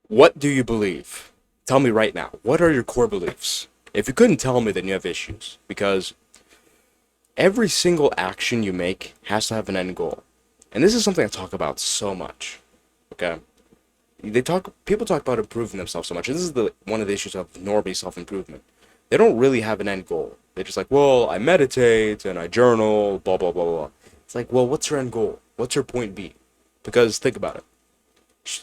What do you believe? Tell me right now. What are your core beliefs? If you couldn't tell me, then you have issues. Because every single action you make has to have an end goal. And this is something I talk about so much. Okay? People talk about improving themselves so much. This is one of the issues of normie self-improvement. They don't really have an end goal. They're just like, well, I meditate and I journal, blah, blah, blah, blah. It's like, well, what's your end goal? What's your point B? Because think about it.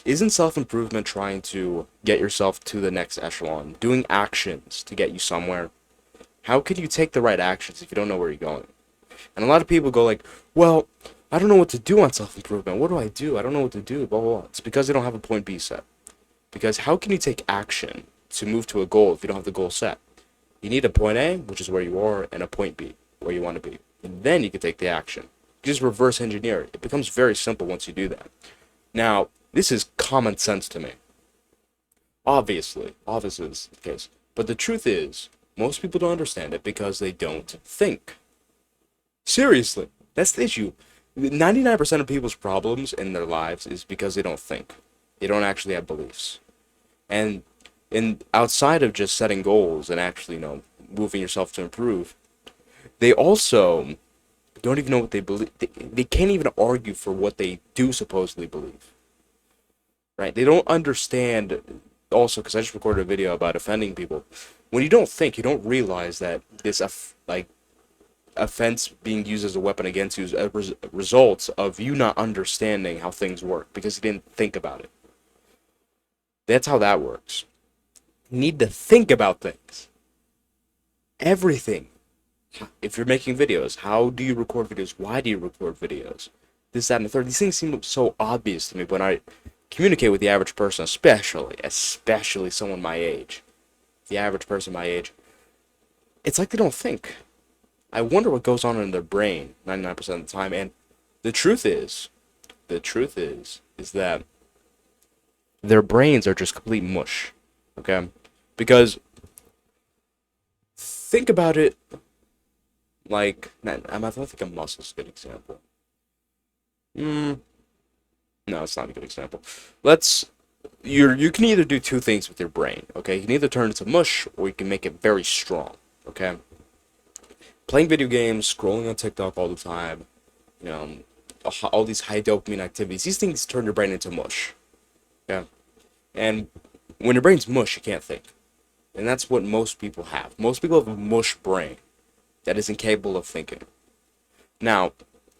Isn't self-improvement trying to get yourself to the next echelon, doing actions to get you somewhere? How can you take the right actions if you don't know where you're going? And a lot of people go like, well, I don't know what to do on self-improvement. What do I do? I don't know what to do, blah, blah, blah. It's because they don't have a point B set. Because how can you take action to move to a goal if you don't have the goal set? You need a point A, which is where you are, and a point B, where you want to be. And then you can take the action. You just reverse engineer it. It becomes very simple once you do that. Now, this is common sense to me. Obviously is the case. But the truth is, most people don't understand it because they don't think. Seriously, that's the issue. 99% of people's problems in their lives is because they don't think. They don't actually have beliefs. And outside of just setting goals and actually, moving yourself to improve, they also don't even know what they believe. They can't even argue for what they do supposedly believe. Right? They don't understand. Also, because I just recorded a video about offending people. When you don't think, you don't realize that this offense being used as a weapon against you is a result of you not understanding how things work because you didn't think about it. That's how that works. You need to think about things. Everything. If you're making videos, how do you record videos? Why do you record videos? This, that, and the third. These things seem so obvious to me when I communicate with the average person, especially someone my age. The average person my age. It's like they don't think. I wonder what goes on in their brain 99% of the time. And the truth is that their brains are just complete mush. Okay? Because think about it like, I don't think a muscle's a good example. No, it's not a good example. You can either do two things with your brain, okay? You can either turn it to mush or you can make it very strong, okay? Playing video games, scrolling on TikTok all the time, you know, all these high dopamine activities, these things turn your brain into mush, yeah? And when your brain's mush, you can't think. And that's what most people have. Most people have a mush brain that is incapable of thinking. Now,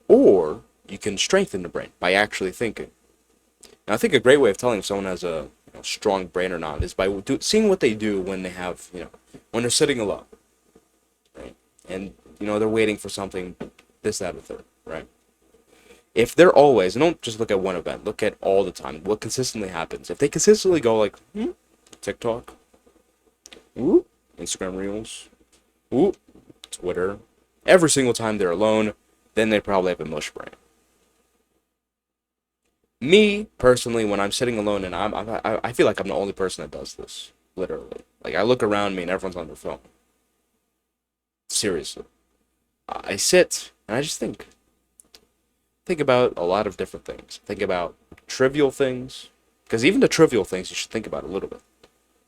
or you can strengthen the brain by actually thinking. Now, I think a great way of telling if someone has a strong brain or not is by seeing what they do when they have, when they're sitting alone, right? And, they're waiting for something, this, that, or the third, right? If they're always, and don't just look at one event, look at all the time, what consistently happens. If they consistently go like, TikTok, ooh, Instagram Reels, ooh, Twitter, every single time they're alone, then they probably have a mush brain. Me, personally, when I'm sitting alone and I feel like I'm the only person that does this, literally. Like, I look around me and everyone's on their phone. Seriously. I sit and I just think. Think about a lot of different things. Think about trivial things. Because even the trivial things, you should think about a little bit.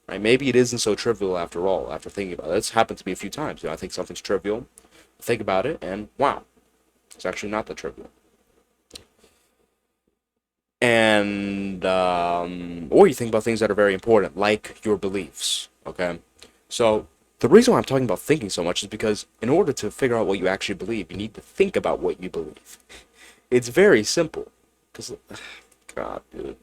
Right? Maybe it isn't so trivial after all, after thinking about it. It's happened to me a few times. I think something's trivial, think about it, and wow, it's actually not that trivial. And or you think about things that are very important, like your beliefs. Okay, so the reason why I'm talking about thinking so much is because in order to figure out what you actually believe, you need to think about what you believe. It's very simple. Because, God, dude,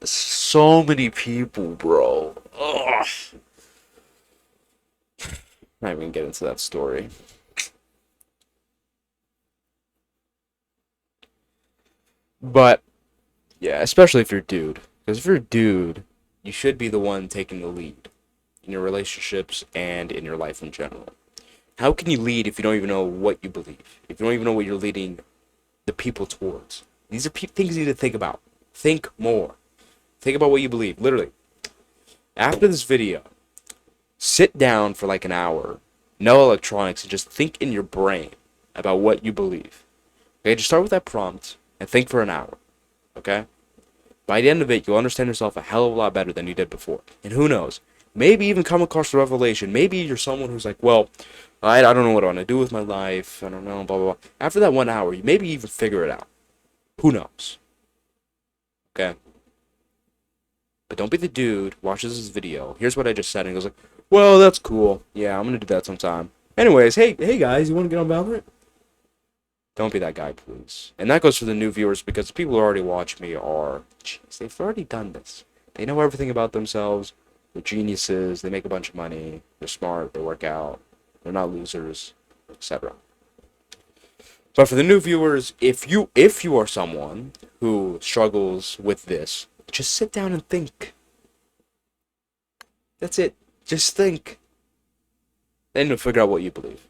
so many people, bro. Ugh. Not even get into that story. But yeah, especially if you're a dude. Because if you're a dude, you should be the one taking the lead in your relationships and in your life in general. How can you lead if you don't even know what you believe? If you don't even know what you're leading the people towards? These are things you need to think about. Think more. Think about what you believe. Literally. After this video, sit down for like an hour, no electronics, and just think in your brain about what you believe. Okay, just start with that prompt and think for an hour. Okay? By the end of it, you'll understand yourself a hell of a lot better than you did before. And who knows? Maybe even come across the revelation. Maybe you're someone who's like, well, I don't know what I want to do with my life. I don't know, blah, blah, blah. After that 1 hour, you maybe even figure it out. Who knows? Okay? But don't be the dude who watches this video. Here's what I just said. And goes like, well, that's cool. Yeah, I'm going to do that sometime. Anyways, hey guys, you want to get on Valorant? Don't be that guy, please. And that goes for the new viewers, because the people who already watch me are, jeez, they've already done this. They know everything about themselves. They're geniuses. They make a bunch of money. They're smart. They work out. They're not losers, etc. But for the new viewers, if you are someone who struggles with this, just sit down and think. That's it. Just think. Then you'll figure out what you believe.